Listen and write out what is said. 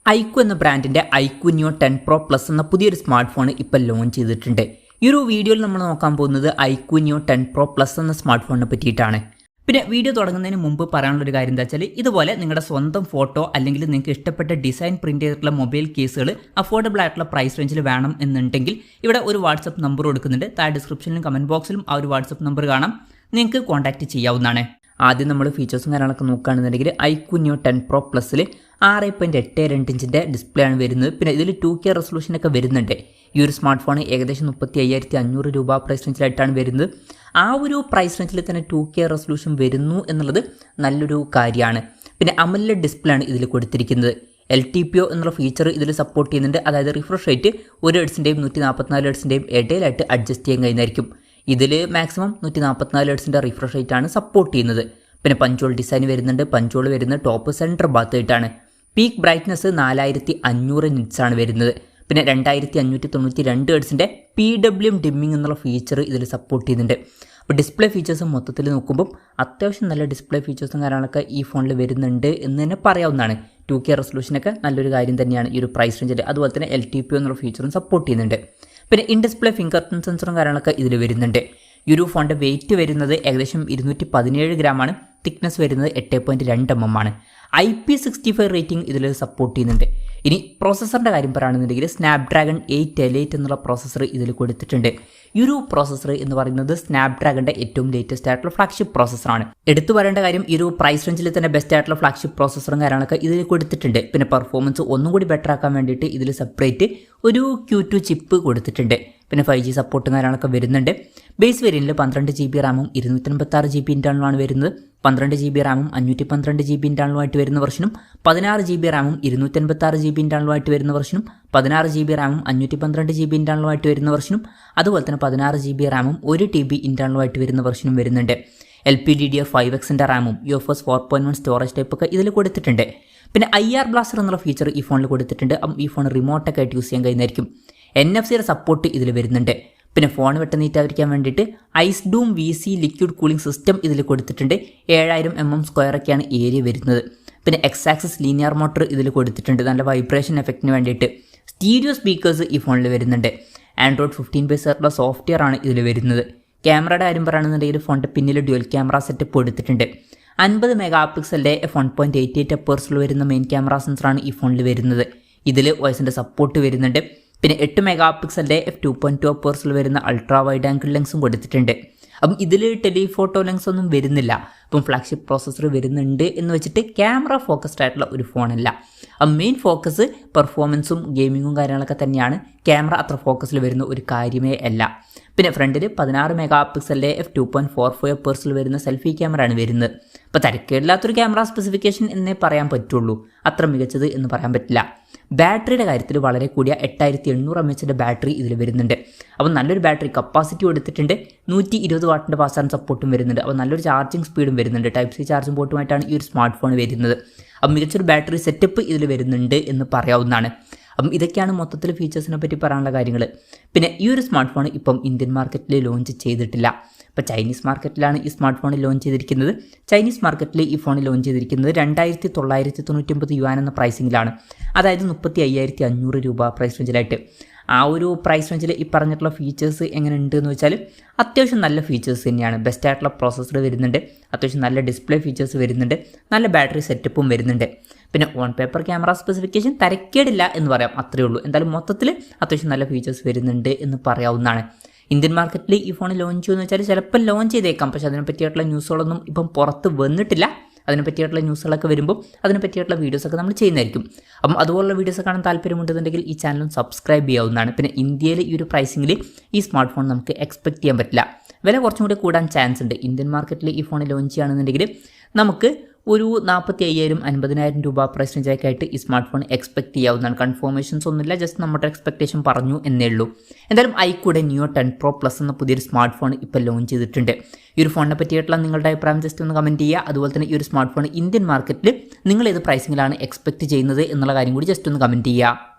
IQ എന്ന ബ്രാൻഡിൻ്റെ IQ നിയോ 10 Pro Plus എന്ന പുതിയൊരു സ്മാർട്ട് ഫോൺ ഇപ്പോൾ ലോഞ്ച് ചെയ്തിട്ടുണ്ട്. ഈ ഒരു വീഡിയോയിൽ നമ്മൾ നോക്കാൻ പോകുന്നത് ഐക്യു നിയോ 10 Pro Plus എന്ന സ്മാർട്ട് ഫോണിനെ പറ്റിയിട്ടാണ്. പിന്നെ വീഡിയോ തുടങ്ങുന്നതിന് മുമ്പ് പറയാനുള്ളൊരു കാര്യം എന്താ വെച്ചാൽ, ഇതുപോലെ നിങ്ങളുടെ സ്വന്തം ഫോട്ടോ അല്ലെങ്കിൽ നിങ്ങൾക്ക് ഇഷ്ടപ്പെട്ട ഡിസൈൻ പ്രിന്റ് ചെയ്തിട്ടുള്ള മൊബൈൽ കേസുകൾ അഫോർഡബിൾ ആയിട്ടുള്ള പ്രൈസ് റേഞ്ചിൽ വേണം എന്നുണ്ടെങ്കിൽ ഇവിടെ ഒരു വാട്സപ്പ് നമ്പർ കൊടുക്കുന്നുണ്ട്. താഴെ ഡിസ്ക്രിപ്ഷനിലും കമൻറ്റ് ബോക്സിലും ആ ഒരു വാട്സപ്പ് നമ്പർ കാണാം, നിങ്ങൾക്ക് കോൺടാക്ട് ചെയ്യാവുന്നതാണ്. ആദ്യം നമ്മൾ ഫീച്ചേഴ്സും കാര്യങ്ങളൊക്കെ നോക്കുകയാണെന്നുണ്ടെങ്കിൽ ഐക്യു നിയോ 10 Pro Plusൽ 6.82 ഇഞ്ചിൻ്റെ ഡിസ്പ്ലേ ആണ് വരുന്നത്. പിന്നെ ഇതിൽ 2K റെസൊല്യൂഷനൊക്കെ വരുന്നുണ്ട്. ഈ ഒരു സ്മാർട്ട് ഫോൺ ഏകദേശം 35,500 രൂപ പ്രൈസ് റേഞ്ചിലായിട്ടാണ് വരുന്നത്. ആ ഒരു പ്രൈസ് റേഞ്ചിൽ തന്നെ 2K റെസൊല്യൂഷൻ വരുന്നു എന്നുള്ളത് നല്ലൊരു കാര്യമാണ്. പിന്നെ അമോലെഡ് ഡിസ്പ്ലേ ആണ് ഇതിൽ കൊടുത്തിരിക്കുന്നത്. LTPO എന്നുള്ള ഫീച്ചർ ഇതിൽ സപ്പോർട്ട് ചെയ്യുന്നുണ്ട്. അതായത് റിഫ്രഷ് റേറ്റ് 1 ഹെർട്സിൻ്റെയും 144 ഹെർട്സിൻ്റെയും ഇടയിലായിട്ട് അഡ്ജസ്റ്റ് ചെയ്യാൻ കഴിയുന്നതായിരിക്കും. ഇതിൽ മാക്സിമം 144 ഹെർട്സിൻ്റെ റിഫ്രഷ് റേറ്റ് ആണ് സപ്പോർട്ട് ചെയ്യുന്നത്. പിന്നെ പഞ്ചോൾ ഡിസൈൻ വരുന്നുണ്ട്. പഞ്ചോൾ വരുന്നത് ടോപ്പ് സെൻറ്റർ ഭാഗത്തായിട്ടാണ്. പീക്ക് ബ്രൈറ്റ്നസ് 4500 നിറ്റ്സ് ആണ് വരുന്നത്. പിന്നെ 2592 ഹെർട്സിൻ്റെ PWM ഡിമ്മിങ് എന്നുള്ള ഫീച്ചർ ഇതിൽ സപ്പോർട്ട് ചെയ്യുന്നുണ്ട്. അപ്പോൾ ഡിസ്പ്ലേ ഫീച്ചേഴ്സ് മൊത്തത്തിൽ നോക്കുമ്പോൾ അത്യാവശ്യം നല്ല ഡിസ്പ്ലേ ഫീച്ചേഴ്സും കാര്യങ്ങളൊക്കെ ഈ ഫോണിൽ വരുന്നുണ്ട് എന്ന് തന്നെ പറയാവുന്നതാണ്. 2K റെസൊല്യൂഷനൊക്കെ നല്ലൊരു കാര്യം തന്നെയാണ് ഈ ഒരു പ്രൈസ് റേഞ്ചിൽ. അതുപോലെ തന്നെ LTPO എന്നുള്ള ഫീച്ചറും സപ്പോർട്ട് ചെയ്യുന്നുണ്ട്. പിന്നെ ഇൻ ഡിസ്പ്ലേ ഫിംഗർ പ്രിന്റ് സെൻസറും കാര്യങ്ങളൊക്കെ ഇതിൽ വരുന്നുണ്ട്. ഈ ഒരു ഫോണിൻ്റെ വെയിറ്റ് വരുന്നത് ഏകദേശം 217 ഗ്രാമാണ്. തിക്നെസ് വരുന്നത് 8.2 mm ആണ്. IP65 റേറ്റിംഗ് ഇതിൽ സപ്പോർട്ട് ചെയ്യുന്നുണ്ട്. ഇനി പ്രോസസ്സറിൻ്റെ കാര്യം പറയുകയാണെന്നുണ്ടെങ്കിൽ സ്നാപ്ഡ്രാഗൺ 8Elite എന്നുള്ള പ്രോസസ്സർ ഇതിൽ കൊടുത്തിട്ടുണ്ട്. ഈ ഒരു പ്രോസസ്സർ എന്ന് പറയുന്നത് സ്നാപ്ഡ്രാഗണിൻ്റെ ഏറ്റവും ലേറ്റസ്റ്റ് ആയിട്ടുള്ള ഫ്ലാഗ്ഷിപ്പ് പ്രോസസ്സറാണ്. എടുത്തു പറയേണ്ട കാര്യം, ഈ ഒരു പ്രൈസ് റേഞ്ചിൽ തന്നെ ബെസ്റ്റ് ആയിട്ടുള്ള ഫ്ലാഗ്ഷിപ്പ് പ്രോസസ്സറും കാര്യങ്ങളൊക്കെ ഇതിൽ കൊടുത്തിട്ടുണ്ട്. പിന്നെ പെർഫോമൻസ് ഒന്നും കൂടി ബെറ്റർ ആക്കാൻ വേണ്ടിയിട്ട് ഇതിൽ സെപ്പറേറ്റ് ഒരു Q2 ചിപ്പ് കൊടുത്തിട്ടുണ്ട്. പിന്നെ 5G സപ്പോർട്ടും കാര്യങ്ങളൊക്കെ വരുന്നുണ്ട്. ബേസ് വേരിയൻറ്റിൽ 12 GB റാമും 256 GB ഇൻറ്റേർണലുമാണ് വരുന്നത്. 12 GB റാമും 512 GB ഇൻറ്റേർണലുമായിട്ട് വരുന്ന വെർഷനും 16 GB റാമും 256 GB ഇൻറ്റേർണലുമായിട്ട് വരുന്ന വെർഷനും 16 GB റാമും 512 GB ഇൻറ്റേർണലുമായിട്ട് വരുന്ന വെർഷനും അതുപോലെ തന്നെ 16 GB റാമും 1 TB ഇൻറ്റേർണലുമായിട്ട് വരുന്ന വെർഷനും വരുന്നുണ്ട്. LPDDR5Xൻ്റെ റാമും UFS 4.1 സ്റ്റോറേജ് ടൈപ്പൊക്കെ ഇതിൽ കൊടുത്തിട്ടുണ്ട്. പിന്നെ IR ബ്ലാസ്റ്റർ എന്നുള്ള ഫീച്ചർ ഈ ഫോണിൽ കൊടുത്തിട്ടുണ്ട്. ഈ ഫോൺ റിമോട്ടൊക്കെ ആയിട്ട് യൂസ് ചെയ്യാൻ കഴിയുന്നതായിരിക്കും. NFC-യുടെ സപ്പോർട്ട് ഇതിൽ വരുന്നുണ്ട്. പിന്നെ ഫോൺ വെട്ടനീറ്റായിരിക്കാൻ വേണ്ടിയിട്ട് ഐസ്ഡൂം VC ലിക്വിഡ് കൂളിംഗ് സിസ്റ്റം ഇതിൽ കൊടുത്തിട്ടുണ്ട്. 7000 mm² ഒക്കെയാണ് ഏരിയ വരുന്നത്. പിന്നെ X-ആക്സിസ് ലീനിയർ മോട്ടർ ഇതിൽ കൊടുത്തിട്ടുണ്ട്, നല്ല വൈബ്രേഷൻ എഫക്റ്റിന് വേണ്ടിയിട്ട്. സ്റ്റീരിയോ സ്പീക്കേഴ്സ് ഈ ഫോണിൽ വരുന്നുണ്ട്. Android 15 ബേസ് ആയിട്ടുള്ള സോഫ്റ്റ്വെയർ ആണ് ഇതിൽ വരുന്നത്. ക്യാമറയുടെ കാര്യം പറയുകയാണെന്നുണ്ടെങ്കിൽ ഫോണിൻ്റെ പിന്നിൽ ഡ്യുവൽ ക്യാമറ സെറ്റപ്പ് കൊടുത്തിട്ടുണ്ട്. 50 മെഗാപിക്സലിൻ്റെ f1.88 അപ്പേഴ്സിൽ വരുന്ന മെയിൻ ക്യാമറ സെൻസറാണ് ഈ ഫോണിൽ വരുന്നത്. ഇതിൽ വോയിസിൻ്റെ സപ്പോർട്ട് വരുന്നുണ്ട്. പിന്നെ 8 മെഗാപിക്സലിൻ്റെ f2.2 അപ്പേഴ്സിൽ വരുന്ന അൾട്രാ വൈഡ് ആംഗിൾ ലെൻസും കൊടുത്തിട്ടുണ്ട്. അപ്പം ഇതിൽ ടെലിഫോട്ടോ ലെൻസ് ഒന്നും വരുന്നില്ല. അപ്പം ഫ്ലാഗ്ഷിപ്പ് പ്രോസസ്സർ വരുന്നുണ്ട് എന്ന് വെച്ചിട്ട് ക്യാമറ ഫോക്കസ്ഡ് ആയിട്ടുള്ള ഒരു ഫോണല്ല. മെയിൻ ഫോക്കസ് പെർഫോമൻസും ഗെയിമിങ്ങും കാര്യങ്ങളൊക്കെ തന്നെയാണ്. ക്യാമറ അത്ര ഫോക്കസിൽ വരുന്ന ഒരു കാര്യമേ അല്ല. പിന്നെ ഫ്രണ്ടിൽ 16 മെഗാപിക്സലിൻ്റെ f2.45 അപ്പേഴ്സിൽ വരുന്ന സെൽഫി ക്യാമറ ആണ് വരുന്നത്. അപ്പോൾ തരക്കേടില്ലാത്തൊരു ക്യാമറ സ്പെസിഫിക്കേഷൻ എന്നേ പറയാൻ പറ്റുള്ളൂ, അത്ര മികച്ചത് എന്ന് പറയാൻ പറ്റില്ല. ബാറ്ററിയുടെ കാര്യത്തിൽ വളരെ കൂടിയ 8800 mAhൻ്റെ ബാറ്ററി ഇതിൽ വരുന്നുണ്ട്. അപ്പോൾ നല്ലൊരു ബാറ്ററി കപ്പാസിറ്റി കൊടുത്തിട്ടുണ്ട്. 120 വാട്ടിൻ്റെ ഫാസ്റ്റ് ചാർജ് സപ്പോർട്ടും വരുന്നുണ്ട്. അപ്പോൾ നല്ലൊരു ചാർജിങ് സ്പീഡും വരുന്നുണ്ട്. Type-C ചാർജിംഗ് പോർട്ടുമായിട്ടാണ് ഈ ഒരു സ്മാർട്ട് ഫോൺ വരുന്നത്. അപ്പോൾ മികച്ചൊരു ബാറ്ററി സെറ്റപ്പ് ഇതിൽ വരുന്നുണ്ട് എന്ന് പറയാവുന്നതാണ്. അപ്പം ഇതൊക്കെയാണ് മൊത്തത്തിൽ ഫീച്ചേഴ്സിനെ പറ്റി പറയാനുള്ള കാര്യങ്ങൾ. പിന്നെ ഈ ഒരു സ്മാർട്ട് ഫോൺ ഇപ്പം ഇന്ത്യൻ മാർക്കറ്റിൽ ലോഞ്ച് ചെയ്തിട്ടില്ല. ഇപ്പോൾ ചൈനീസ് മാർക്കറ്റിലാണ് ഈ സ്മാർട്ട് ഫോൺ ലോഞ്ച് ചെയ്തിരിക്കുന്നത്. ചൈനീസ് മാർക്കറ്റിൽ ഈ ഫോൺ ലോഞ്ച് ചെയ്തിരിക്കുന്നത് 2999 യുവാൻ എന്ന പ്രൈസിങ്ങിലാണ്. അതായത് 35,500 രൂപ പ്രൈസ് റേഞ്ചിലായിട്ട്. ആ ഒരു പ്രൈസ് റേഞ്ചിൽ ഈ പറഞ്ഞിട്ടുള്ള ഫീച്ചേഴ്സ് എങ്ങനെ ഉണ്ട് എന്ന് വെച്ചാൽ അത്യാവശ്യം നല്ല ഫീച്ചേഴ്സ് തന്നെയാണ്. ബെസ്റ്റ് ആയിട്ടുള്ള പ്രോസസ്സർ വരുന്നുണ്ട്. അത്യാവശ്യം നല്ല ഡിസ്പ്ലേ ഫീച്ചേഴ്സ് വരുന്നുണ്ട്. നല്ല ബാറ്ററി സെറ്റപ്പും വരുന്നുണ്ട്. പിന്നെ ഓൺ പേപ്പർ ക്യാമറ സ്പെസിഫിക്കേഷൻ തരക്കേടില്ല എന്ന് പറയാം, അത്രയേ ഉള്ളൂ. എന്തായാലും മൊത്തത്തിൽ അത്യാവശ്യം നല്ല ഫീച്ചേഴ്സ് വരുന്നുണ്ട് എന്ന് പറയാവുന്നതാണ്. ഇന്ത്യൻ മാർക്കറ്റിൽ ഈ ഫോൺ ലോഞ്ച് ചെയ്യുമെന്ന് വെച്ചാൽ ചിലപ്പോൾ ലോഞ്ച് ചെയ്തേക്കാം, പക്ഷേ അതിനെപ്പറ്റിയിട്ടുള്ള ന്യൂസുകളൊന്നും ഇപ്പം പുറത്ത് വന്നിട്ടില്ല. അതിനെപ്പറ്റിയിട്ടുള്ള ന്യൂസുകളൊക്കെ വരുമ്പോൾ അതിനെപ്പറ്റിയിട്ടുള്ള വീഡിയോസൊക്കെ നമ്മൾ ചെയ്യുന്നതായിരിക്കും. അപ്പം അതുപോലുള്ള വീഡിയോസ് കാണാൻ താല്പര്യമുണ്ടെന്നുണ്ടെങ്കിൽ ഈ ചാനലും സബ്സ്ക്രൈബ് ചെയ്യാവുന്നതാണ്. പിന്നെ ഇന്ത്യയിൽ ഈ ഒരു പ്രൈസിങ്ങിൽ ഈ സ്മാർട്ട് ഫോൺ നമുക്ക് എക്സ്പെക്ട് ചെയ്യാൻ പറ്റില്ല. വില കുറച്ചും കൂടി കൂടാൻ ചാൻസ് ഉണ്ട്. ഇന്ത്യൻ മാർക്കറ്റിൽ ഈ ഫോൺ ലോഞ്ച് ചെയ്യുകയാണെന്നുണ്ടെങ്കിൽ നമുക്ക് ഒരു 45,000 50,000 രൂപ പ്രൈസ് റേഞ്ചൊക്കെ ആയിട്ട് ഈ സ്മാർട്ട് ഫോൺ എക്സ്പെക്ട് ചെയ്യാവുന്നതാണ്. കൺഫർമേഷൻസ് ഒന്നുമില്ല, ജസ്റ്റ് നമ്മുടെ എക്സ്പെക്ടേഷൻ പറഞ്ഞു എന്നേ ഉള്ളൂ. എന്തായാലും ഐക്യുയുടെ നിയോ 10 Pro Plus എന്ന പുതിയൊരു സ്മാർട്ട് ഫോൺ ഇപ്പോൾ ലോഞ്ച് ചെയ്തിട്ടുണ്ട്. ഈ ഒരു ഫോണിനെ പറ്റിയിട്ടുള്ള നിങ്ങളുടെ അഭിപ്രായം ജസ്റ്റ് ഒന്ന് കമൻറ്റ് ചെയ്യുക. അതുപോലെ തന്നെ ഈ ഒരു സ്മാർട്ട് ഫോൺ ഇന്ത്യൻ മാർക്കറ്റിൽ നിങ്ങൾ ഏത് പ്രൈസിങ്ങിലാണ് എക്സ്പെക്ട് ചെയ്യുന്നത് എന്നുള്ള കാര്യം കൂടി ജസ്റ്റ് ഒന്ന് കമൻറ്റ് ചെയ്യുക.